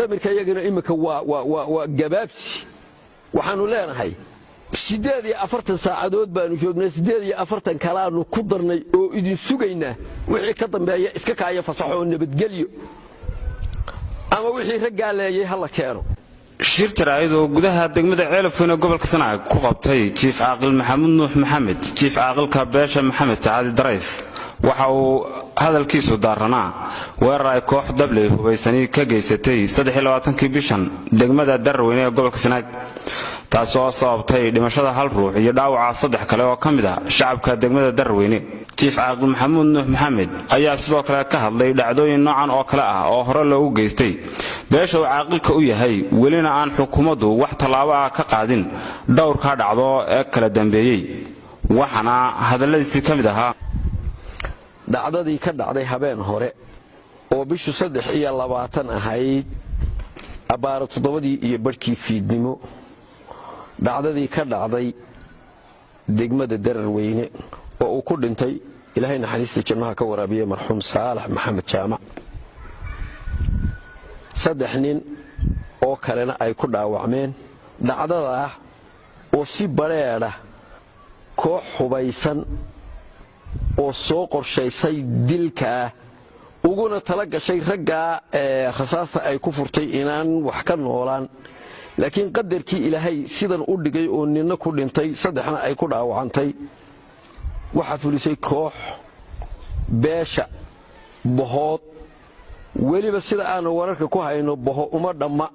samirka iyagana imika waa gabaabsi waxaanu leenahay 48 saacadood baanu joognay 48 kalaanu ku darnay oo idin sugaynaa wixii ka dambeeya iska kaaya fasaxo nabadgelyo ama wixii ragaaleeyay hala keeno shir taraayado gudaha degmada Ceelafweyn ee gobolka Sanaag ku qabtay Chief Caaqil Maxamed Nuux Maxamed Chief Caaqilka Beesha Maxamed Saacid Darays waxa uu hadalkiisu daaranaa weerar ay koox dabley hubaysani ka geysatay 23 bishan degmada Darweyn ee gobolka Sanaag taasoo sababtay dhimashada hal ruux iyo dhaawaca 3 kale oo kamid ah shacabka degmada Darweyn Chief Caaqil Maxamed Nuux Maxamed ayaa sidoo kale ka hadlay dhacdooyin noocan oo kale ah oo hore loogu geystay beesha caaqilka u yahay welina aan xukuumaddu wax talaabo ah ka qaadin dhowr ka dhacdo ee kala dambeeyay waxana hadaladiisi kamid ahaa dhacdadii ka dhacday habeen hore oo bishu 23 ahayd abaar 7 iyo barkii fiidnimo dhacdadii ka dhacday degmada Darweyn oo uu ku dhintay Ilaahay naxariista jannaha ka waraabiye marxuum Saalax Maxamed Jaamac 3 nin oo kalena ay ku dhaawacmeen dhacdada oo si bareera koox hubaysan oo soo qorshaysay dilka uguna tala gashay ragga rasaasta ay ku furtay inaan wax ka noolaan laakiin qadarkii Ilaahay sidan u dhigay oo ninna ku dhintay 3na ay ku dhaawacantay waxa fulisay koox beesha bohood weliba sida aan wararka ku hayno boho uma dhamma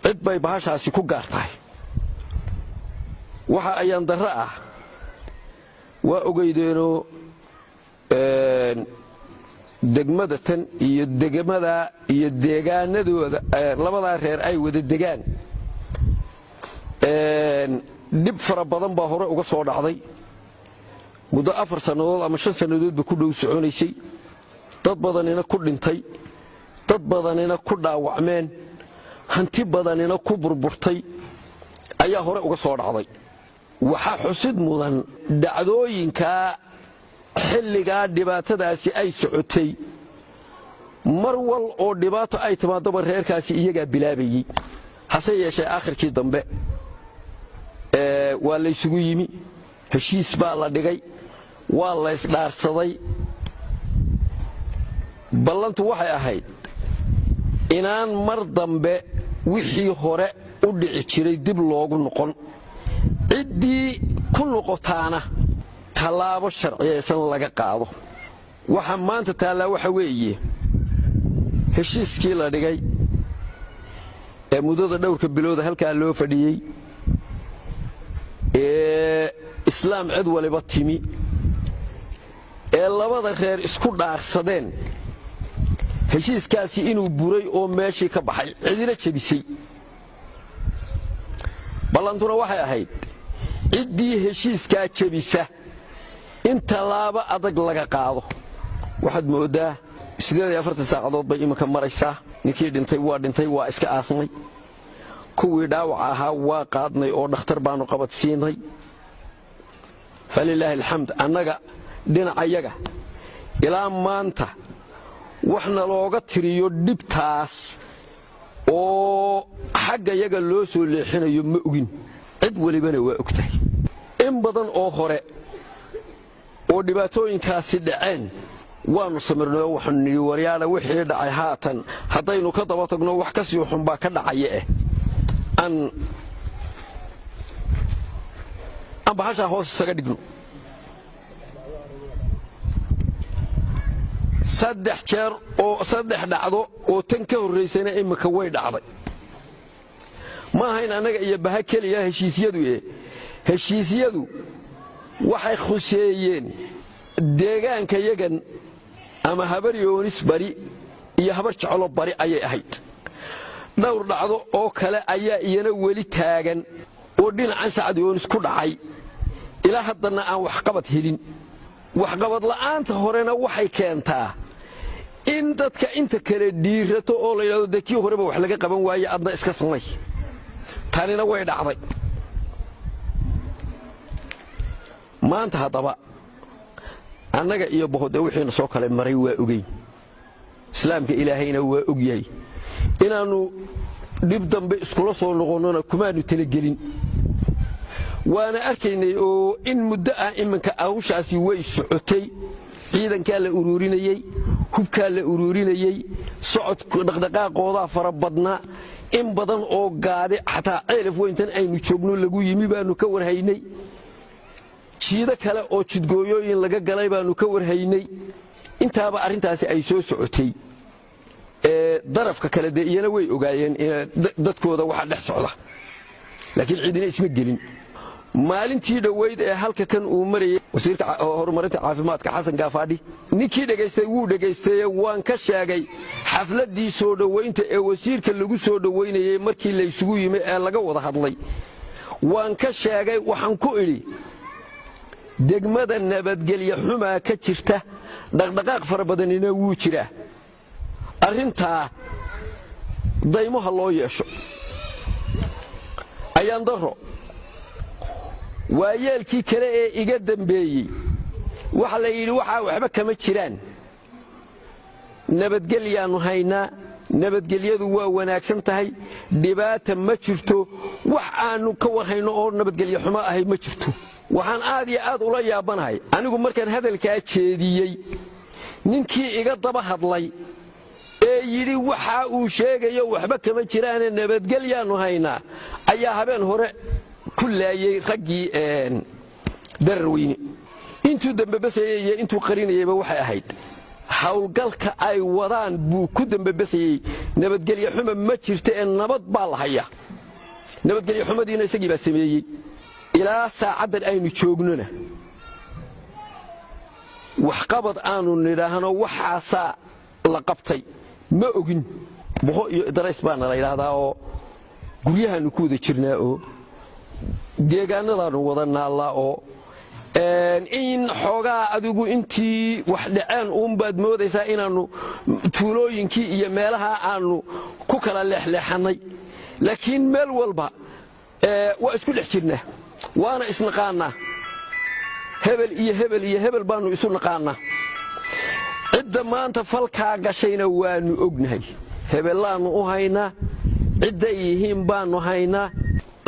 cid bay bahashaasi ku gaartay waxa ayaan darra ah waa ogeydeeno degmada tan iyo degmada iyo deegaanadooda labada reer ay wada degaan dib fara badan baa hore uga soo dhacday muddo 4 sanadood ama 5 sanadood ba ku dhow soconaysay dad badanina ku dhintay dad badanina ku dhaawacmeen hanti badanina ku burburtay ayaa hore uga soo dhacday waxa xusid mudan dhacdooyinka xilliga dhibaatadaasi ay socotay mar wal oo dhibaato ay timaado reerkaasi iyaga bilaabayay hase yeeshee aakhirkii dambe waa la isugu yimi heshiis baa la dhigay waa la isdhaarsaday ballantu waxay ahayd inaan mar dambe wixii hore u dhici jiray dib loogu noqon ciddii ku noqotaana talaabo sharciyeysan laga qaado waxa maanta taala waxa weeye heshiiskii la dhigay ee muddada dhowrka bilowda halka loo fadhiyay islaam cid waliba timi ee labada reer isku dhaarsadeen heshiiskaasi inuu buray oo meeshii ka baxay cidina jabisay ballantuna waxay ahayd ciddii heshiiskaa jabisa in talaabo adag laga qaado waxaad moodaa 48 saacadood bay imika maraysaa ninkii dhintay waa iska aasnay kuwii dhaawac ahaa waa qaadnay oo dhakhtar baanu qabadsiinay falilaahi alxamd annaga dhinacayaga ilaa maanta waxna looga tiriyo dhibtaas oo xagga yaga loo soo leexinayo ma ogin cid walibana waa ogtahay in badan oo hore oo dhibaatooyinkaasi dhaceen waanu samirnay waxaan nidhi waryaada wixii dhacay haatan haddaynu ka daba tagno wax ka sii xun baa ka dhacaya aan bahasha hoos isaga dhigno 3 jeer oo 3 dhacdo oo tan ka horeysayna imika way dhacday ma ahayn anaga iyo baha kaliya heshiisyadu waxay khuseeyeen deegaanka yagan ama habar yoonis bari iyo habar jeclo bari ayay ahayd dhowr dhacdo oo kale ayaa iyana weli taagan oo dhinacan Sacad Yoonis ku dhacay ilaa haddana aan wax qabad helin wax qabad la'aanta horena waxay keentaa in dadka inta kale dhiirato oo la yiraahdo dadkii horeba wax laga qaban waayay adna iska samay tanina way dhacday maanta hadaba annaga iyo boqodo wixii soo kale maray waa ogeyn islaamka ilaahayna waa og yahay inaanu dib dambe iskula soo noqonnona kumaanu talagelin waana arkaynay oo in muddo ah iminka awshaasi way socotay ciidanka la ururinayay hubka la ururinayay socod dhaqdhaqaaqooda fara badna in badan oo gaade xataa ceelaf weyntan aynu joogno lagu yimi baanu ka warhaynay jiida kale oo jidgooyooyin laga galay baanu ka warhaynay intaaba arintaasi ay soo socotay darafka kale iyana way ogaayeen dadkooda waxa dhex socda laakiin ciidina isma gelin maalintii dhaweyd ee halka kan uu marayay wasiirka horumarinta caafimaadka Xasan Gaafadhi ninkii dhageystay wuu dhageystay waan ka sheegay xafladii soo dhaweynta ee wasiirka lagu soo dhaweynayay markii la isugu yimid ee laga wada hadlay waan ka sheegay waxaan ku iri degmada nabadgelyo xumaa ka jirta dhaqdhaqaaq fara badanina wuu jira arinta daymaha loo yeesho ayaan daro waayeelkii kale ee iga dambeeyay waxa la yiri waxa waxba kama jiraan nabadgelyaanu haynaa nabadgelyadu waa wanaagsan tahay dhibaata ma jirto wax aanu ka warhayno oo nabadgelyo xumo ahay ma jirto waxaan aad iyo aad ula yaabanahay anigu markaan hadalka jeediyay ninkii iga daba hadlay ee yiri waxa uu sheegayo waxba kama jiraan nabadgelyaanu haynaa ayaa habeen hore kullaayay raggii darweyne intuu dambe basayay intuu qarinayayba waxay ahayd hawlgalka ay wadaan buu ku dambe basayay nabadgelyo xumo ma jirto ee nabad baa la haya nabadgelyo xumadiina isagii baa sameeyay ilaa saacadan aynu joognona wax qabad aanu nidhaahno waxaasa la qabtay ma ogin boqo iyo idarays baan la yiraahdaa oo guryahaanu ku wada jirnaa oo deegaanadaanu wada naallaa oo in xoogaa adigu intii wax dhaceen baad moodaysaa inaanu tuulooyinkii iyo meelaha aanu ku kala leexleexanay laakiin meel walba waa isku dhex jirnaa waana isnaqaanaa hebel iyo hebel iyo hebel baanu isu naqaanaa cidda maanta falkaa gashayna waanu ognahay hebelaanu u haynaa cidday yihiin baanu haynaa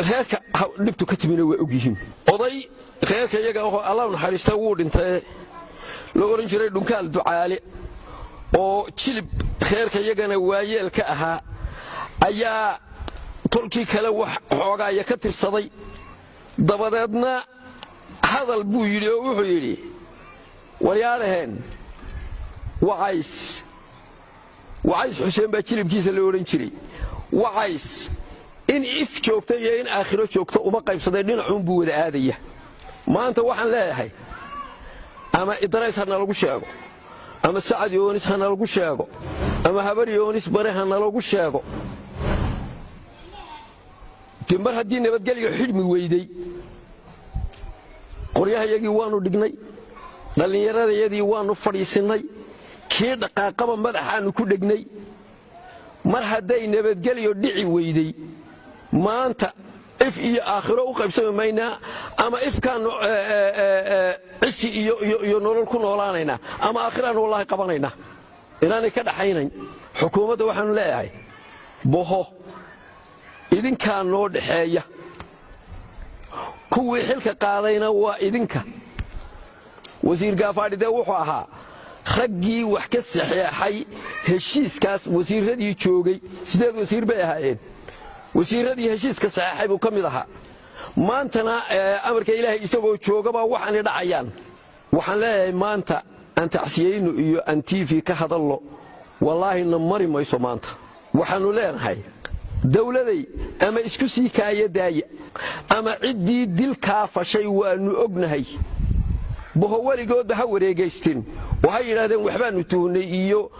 reerka dhibtu ka timina waa og yihiin oday reerka iyaga oo Allah naxariista wuu dhintay la oran jiray dhunkaal ducaale oo jilib reerka iyagana waayeel ka ahaa ayaa tolkii kale wax xoogaaya ka tirsaday dabadeedna hadal buu yiri oo wuxuu yiri waryaareen wacays Xuseen baa jilibkiisa la oran jiray wacays in if joogto iyo in aakhiro joogto uma qaybsaday dhinacuun buu wada aadaya maanta waxaan leeyahay ama idarays hana lagu sheego ama Sacad Yoonis hana lagu sheego ama Habar Yoonis bare hana lagu sheego timbar haddii nabadgelyo xidhmi weyday qoryahayagii waanu dhignay dhalinyaradayadii waanu fadhiisinay kii dhaqaaqaba madaxaanu ku dhignay mar hadday nabadgelyo dhici weyday maanta if iyo aakhiro u qaybsami maynaa ama ifkaan cisi iyo nolol ku noolaanayna ama aakhiraan wallahi qabanayna inaanay ka dhaxaynayn xukuumadda waxaanu leeyahay boho idinkaa noo dhaxeeya kuwii xilka qaadayna waa idinka wasiir Gaafadhi wuxuu ahaa raggii wax ka saxeexay heshiiskaas wasiiradii joogay sideed wasiir bay ahaayeen wasiiradii heshiiska saxeexay buu kamid ahaa maantana amarka Ilaahay isagoo joogaba waxaan dhacayaan waxaan leeyahay maanta aan tacsiyeyno iyo aan TV ka hadallo wallahi namari mayso maanta waxaanu leenahay dawladay ama isku sii kaayadaaya ama ciddii dilka fashay waanu ognahay boho waligood ha wareegaystin waxay yiraahdeen waxbaanu tuunay iyo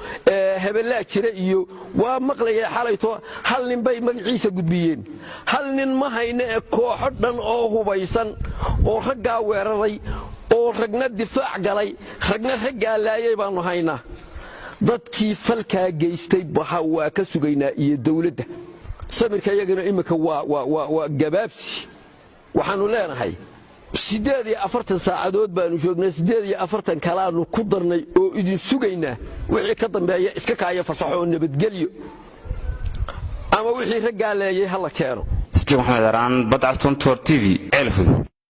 hebelaa jira iyo waa maqlayay xalayto hal nin bay magaciisa gudbiyeen hal nin ma hayna kooxo dhan oo hubaysan oo ragga weeraray oo ragna difaac galay ragna ragga laayay baanu haynaa dadkii falka geystay baha waa ka sugaynaa iyo dawladda samirka iyagana imika waa gabaabsi waxaanu leenahay 48 saacadood baanu joognaa 48 kalaanu ku darnay oo idin sugaynaa wixii ka dambeeya iska kaaya fasaxo nabadgelyo ama wixii raggaa leeyay hala keeno. Steve Maxamed Araan, Badcas 24 TV, Elfun.